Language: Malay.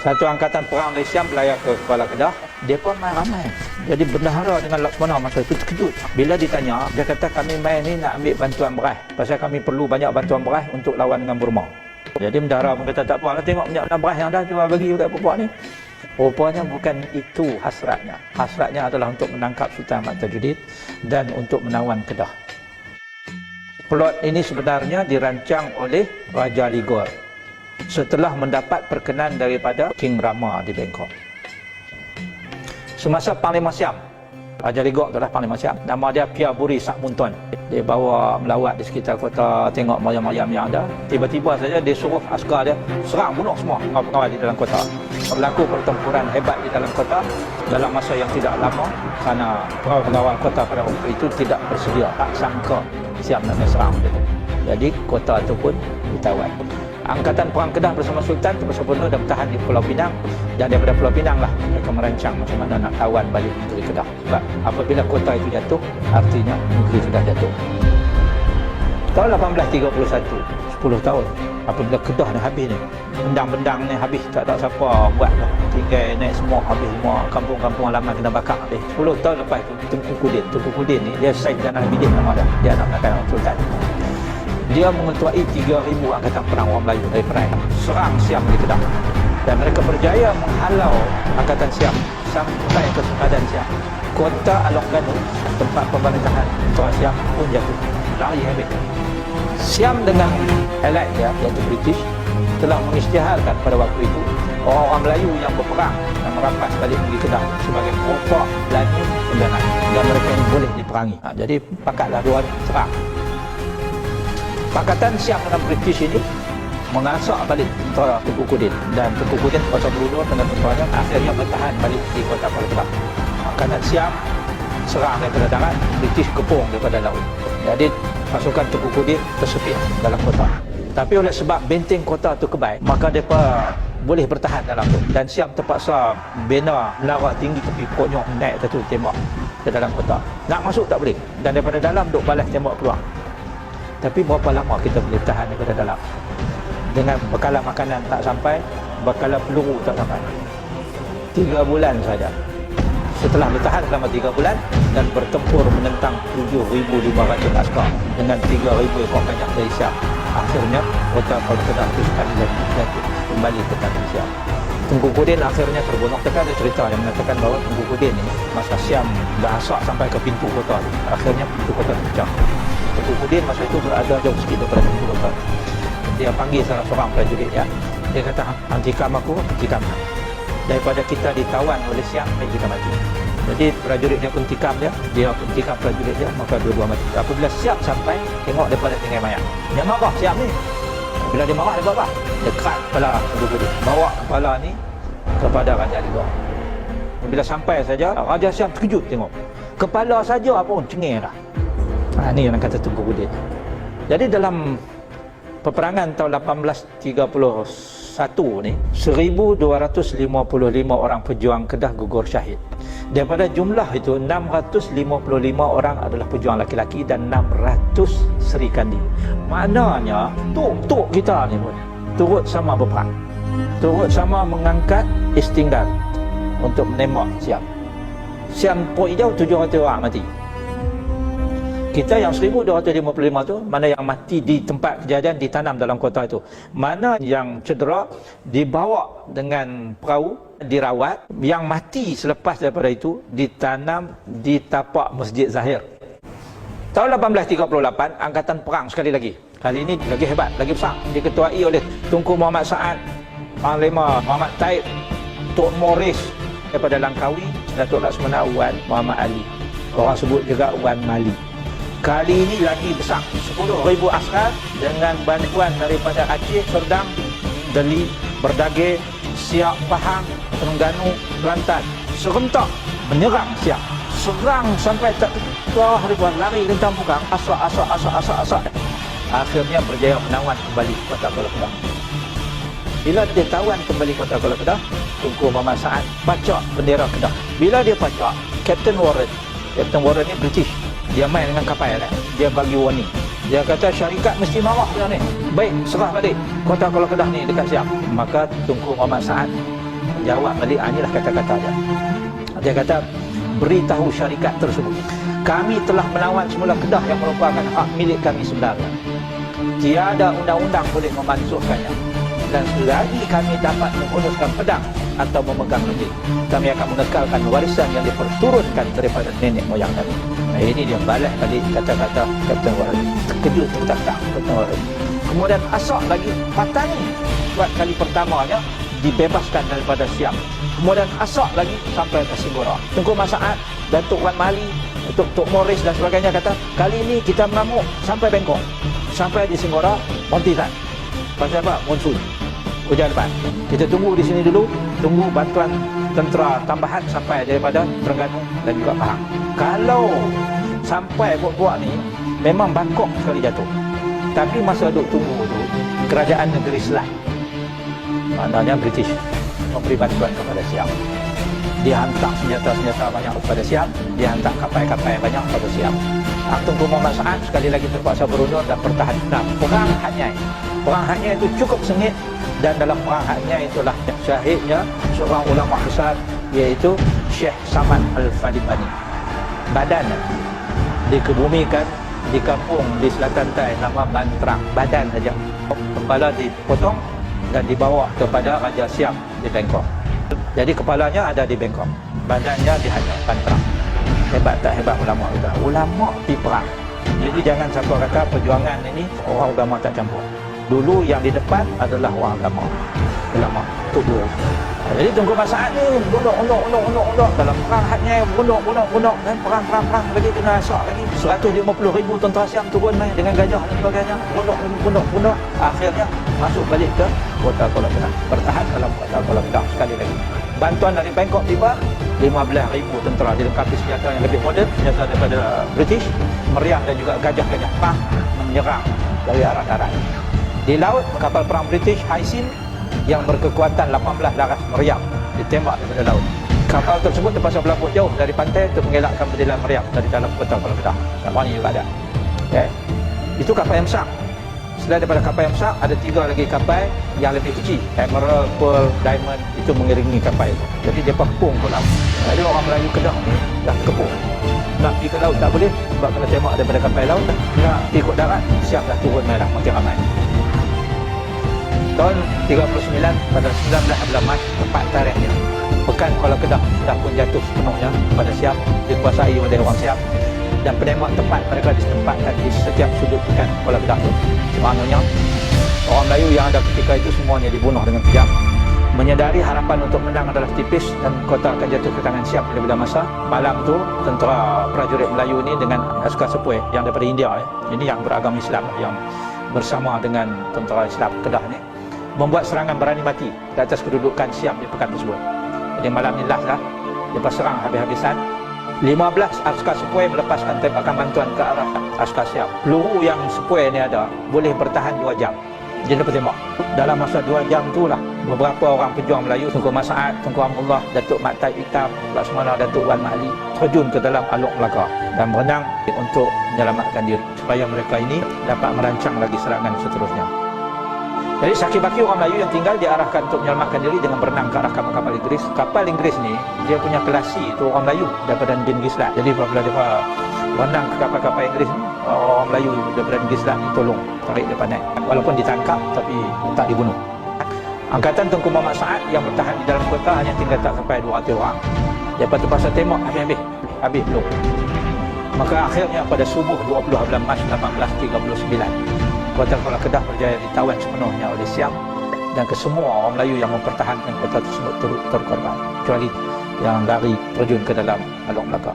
Satu angkatan perang dari Siam berlayar ke Kuala Kedah. Mereka main ramai. Jadi bendahara dengan Laksamana masa itu terkejut. Bila ditanya, dia kata kami main ni nak ambil bantuan beras. Pasal kami perlu banyak bantuan beras untuk lawan dengan Burma. Jadi bendahara pun kata tak apa, lah tengok banyak beras yang ada, cuma bagi juga puak ni. Rupanya bukan itu hasratnya. Hasratnya adalah untuk menangkap Sultan Ahmad Tajuddin dan untuk menawan Kedah. Plot ini sebenarnya dirancang oleh Raja Ligor setelah mendapat perkenan daripada King Rama di Bangkok. Semasa Panglima Siam, Raja Ligor adalah Panglima Siam, nama dia Pia Buri Sakmunton. Dia bawa melawat di sekitar kota, tengok mayam-mayam yang ada. Tiba-tiba saja dia suruh askar dia serang bunuh semua pengawal di dalam kota. Berlaku pertempuran hebat di dalam kota dalam masa yang tidak lama kerana pengawal kota pada waktu itu tidak bersedia, tak sangka Siam nak serang dia. Jadi kota itu pun ditawan. Angkatan Perang Kedah bersama Sultan terus sempurna dan bertahan di Pulau Pinang, dan daripada Pulau Pinang lah mereka merancang macam mana nak tawan balik negeri Kedah. Sebab apabila kota itu jatuh, artinya negeri Kedah jatuh. Tahun 1831, 10 tahun apabila Kedah dah habis ni, bendang-bendang ni habis, tak ada siapa buat lah. Tinggal naik semua, habis semua, kampung-kampung halaman kena bakar habis. 10 tahun lepas itu, Tengku Kudin ni, dia Said Zainal Abidin nama dia, dia anak belakang Sultan. Dia mengetuai 3,000 angkatan perang orang Melayu dari Perai serang Siam di Kedah, dan mereka berjaya menghalau angkatan Siam sampai ke sempadan Siam. Kota Along Ganu, tempat pemerintahan tentera Siam pun jatuh, lari habis. Siam dengan allied dia, iaitu British, telah mengisytiharkan pada waktu itu orang-orang Melayu yang berperang dan merampas balik negeri Kedah sebagai perompak Belanda pembelaan, dan mereka ini boleh diperangi. Jadi pakatlah dua serang. Pakatan Siam dengan British ini mengasak balik tentera Tengku Kudin, dan Tengku Kudin pasal berundur dengan tenteranya akhirnya bertahan balik di kota Kuala Kedah. Kanan Siam serang daripada darat, British kepung daripada laut. Jadi pasukan Tengku Kudin tersepit dalam kota. Tapi oleh sebab benteng kota itu kebal, maka mereka boleh bertahan dalam tu, dan Siam terpaksa bina menara tinggi tepi pokoknya naik tu tembak ke dalam kota. Nak masuk tak boleh, dan daripada dalam duk balas tembak keluar. Tapi berapa lama kita boleh tahan daripada dalam? Dengan bekalan makanan tak sampai, bekalan peluru tak sampai. 3 bulan saja. Setelah bertahan selama 3 bulan dan bertempur menentang 7,500 askar dengan 3,000 ekor banyak dari Siam, akhirnya kota Kuala Kedah itu sekali lagi jatuh kembali ke tangan Siam. Tengku Kudin akhirnya terbunuh. Tekan ada cerita yang mengatakan bahawa Tengku Kudin ini masa Siam dah asak sampai ke pintu kota, akhirnya pintu kota pecah. Tengku Kudin masa itu berada jauh sikit daripada pintu kota. Dia panggil salah seorang prajurit, ya. Dia kata, "Hentikan aku, hentikan. Daripada kita ditawan oleh Siam, baik kita mati." Jadi prajurit dia pun tikam dia pun tikam prajurit dia, maka dua-dua mati. Apabila Siam sampai, tengok daripada tinggal mayat. Dia marah Siam ni. Bila dia marah, dia buat apa? Dia kerat kepala Tengku Kudin, bawa kepala ni kepada Raja Ligor. Bila sampai saja, Raja Siam terkejut tengok. Kepala saja apa pun cengeng dah. Ini yang kata Tengku Kudin. Jadi dalam peperangan tahun 1831 ni, 1,255 orang pejuang Kedah gugur syahid. Daripada jumlah itu, 655 orang adalah pejuang laki-laki dan 600 Seri Kandi. Maknanya tok-tok kita ni pun turut sama berperang, turut sama mengangkat istingdar untuk menembak Siam. Siam pok hijau 700 orang mati. Kita yang 1,255 tu, mana yang mati di tempat kejadian ditanam dalam kota itu, mana yang cedera dibawa dengan perahu dirawat, yang mati selepas daripada itu ditanam di tapak Masjid Zahir. Tahun 1838, angkatan perang sekali lagi. Kali ini lagi hebat, lagi besar, diketuai oleh Tunku Muhammad Saad, Panglima Muhammad Taib, Tok Morris daripada Langkawi, Datuk Laksamana Wan Muhammad Ali. Orang sebut juga Wan Mali. Kali ini lagi besar, 10,000 askar dengan bantuan daripada Aceh, Serdang, Deli, Berdagih, Siak, Pahang, Terengganu, Kelantan. Serentak menyerang Siak. Serang sampai tak keluar ribuan, lari lintang bukang, asak. Akhirnya berjaya menawan kembali kota Kuala Kedah. Bila dia tawan kembali kota Kuala Kedah, Tunku Muhammad Saad pacak bendera Kedah. Bila dia pacak, Captain Warren ni British, dia main dengan kapal, dia bagi warning. Dia kata syarikat mesti marah dia ni. Baik, serah balik kota Kuala Kedah ni dekat Siam. Maka Tunku Muhammad Saad jawab balik, inilah kata-kata dia. Dia kata, beritahu syarikat tersebut, kami telah melawan semula Kedah yang merupakan hak milik kami sebenarnya. Tiada undang-undang boleh memansuhkannya. Dan selagi kami dapat menghunuskan pedang atau memegang lembing, kami akan mengekalkan warisan yang diperturunkan daripada nenek moyang kami. Nah, ini dia balas balik kata-kata Kapten Wahyudi. Terkejut tertatang Kapten Wahyudi. Kemudian asal lagi Patani buat kali pertamanya dibebaskan daripada Siam. Kemudian asal lagi sampai ke Singgora. Tengku Masaat, Datuk Wan Mali, Tok Morris dan sebagainya kata, kali ini kita mengamuk sampai Bengkok, sampai di Singgora, Montitan. Pasal apa? Monsun. Hujan lebat. Kita tunggu di sini dulu, tunggu bantuan tentera tambahan sampai daripada Terengganu dan juga Pahang. Kalau sampai buat-buat ni, memang Bangkok sekali jatuh. Tapi masa duk tunggu tu, kerajaan negeri Selat, maknanya British, memberi bantuan kepada Siam. Dia hantar senjata-senjata banyak kepada Siam, dia hantar kapal-kapal banyak kepada Siam. Tengku Muhammad Saad sekali lagi terpaksa berundur dan bertahan. Nah, perang Hat-Nyai. Perang Hat-Nyai itu cukup sengit, dan dalam perang Hat-Nyai itulah syahidnya seorang ulama besar, iaitu Syekh Samad Al-Fadibani. Badan dikebumikan di kampung di selatan Thai nama Bantrang. Badan saja. Kepala dipotong dan dibawa kepada Raja Siam di Bangkok. Jadi kepalanya ada di Bangkok, badannya di Bantrang. Hebat tak hebat ulama kita? Ulama di perang. Jadi jangan siapa kata perjuangan ini orang agama tak campur. Dulu yang di depan adalah orang agama, ulama. Itu dua. Jadi Tengku Masaat ni bunuh dalam perang Hat-Nyai, bunuh dan perang lagi kena asak lagi. 150,000 tentera Siam turun main dengan gajah dan sebagainya. Bunuh. Akhirnya masuk balik ke kota Kuala Penang. Bertahan dalam kota Kuala Penang sekali lagi. Bantuan dari Bangkok tiba, 15,000 tentera dilengkapi senjata yang lebih moden, senjata daripada British, meriam dan juga gajah-gajah perang menyerang dari arah darat. Di laut, kapal perang British Haisin yang berkekuatan 18 laras meriam ditembak daripada laut. Kapal tersebut terpaksa berlabuh jauh dari pantai untuk mengelakkan pendidikan meriam dari dalam kota Kuala Penang. Kapal ini juga ada. Okay. Itu kapal yang besar. Selain daripada kapal yang besar, ada 3 lagi kapal yang lebih kecil. Emerald, Pearl, Diamond, itu mengiringi kapal itu. Jadi dia kepung ke laut. Jadi orang Melayu Kedah ni dah kepung. Nak pergi ke laut tak boleh sebab kena tembak daripada kapal laut. Nak ikut darat, siap dah turun merah makin ramai. Tahun 39 pada 19 bulan Mac, tepat tarikhnya, Pekan Kuala Kedah sudah pun jatuh sepenuhnya kepada Siam, dikuasai oleh orang Siam, dan penembak tempat mereka ditempatkan di setiap sudut Pekan Kuala Kedah itu. Maknanya orang Melayu yang ada ketika itu semuanya dibunuh dengan kejam. Menyadari harapan untuk menang adalah tipis dan kota akan jatuh ke tangan Siam bila masa. Malam tu tentera prajurit Melayu ini dengan askar sepoi yang daripada India, ini yang beragama Islam, yang bersama dengan tentera Islam Kedah ni, membuat serangan berani mati ke atas kedudukan Siam di pekan tersebut. Jadi malam ni last lah, lepas serang habis-habisan, 15 askar sepoi melepaskan tembakan bantuan ke arah askar Siam. Peluru yang sepoi ni ada boleh bertahan 2 jam. Dia dapat tembak. Dalam masa 2 jam tu lah, beberapa orang pejuang Melayu, Tengku Masaat, Tengku Amrullah, Datuk Mat Taib Hitam, Laksamana Datuk Wan Mali, terjun ke dalam Alok Melaka dan berenang untuk menyelamatkan diri supaya mereka ini dapat merancang lagi serangan seterusnya. Jadi sakit-baki orang Melayu yang tinggal diarahkan untuk menyelamatkan diri dengan berenang ke arah kapal-kapal Inggeris. Kapal Inggeris ni, dia punya kelasi itu orang Melayu daripada Negeri Selat. Jadi apabila dia berenang ke kapal-kapal Inggeris ni, orang Melayu daripada Negeri Selat ditolong tarik dia naik. Walaupun ditangkap tapi tak dibunuh. Angkatan Tengku Muhammad Saad yang bertahan di dalam kota hanya tinggal tak sampai 200 orang. Dia terpaksa tembak habis belum. Maka akhirnya pada subuh 20 bulan Mac 1839, kota Kuala Kedah berjaya ditawan sepenuhnya oleh Siam, dan kesemua orang Melayu yang mempertahankan kota tersebut terkorban, kecuali yang lari terjun ke dalam Alok Melaka.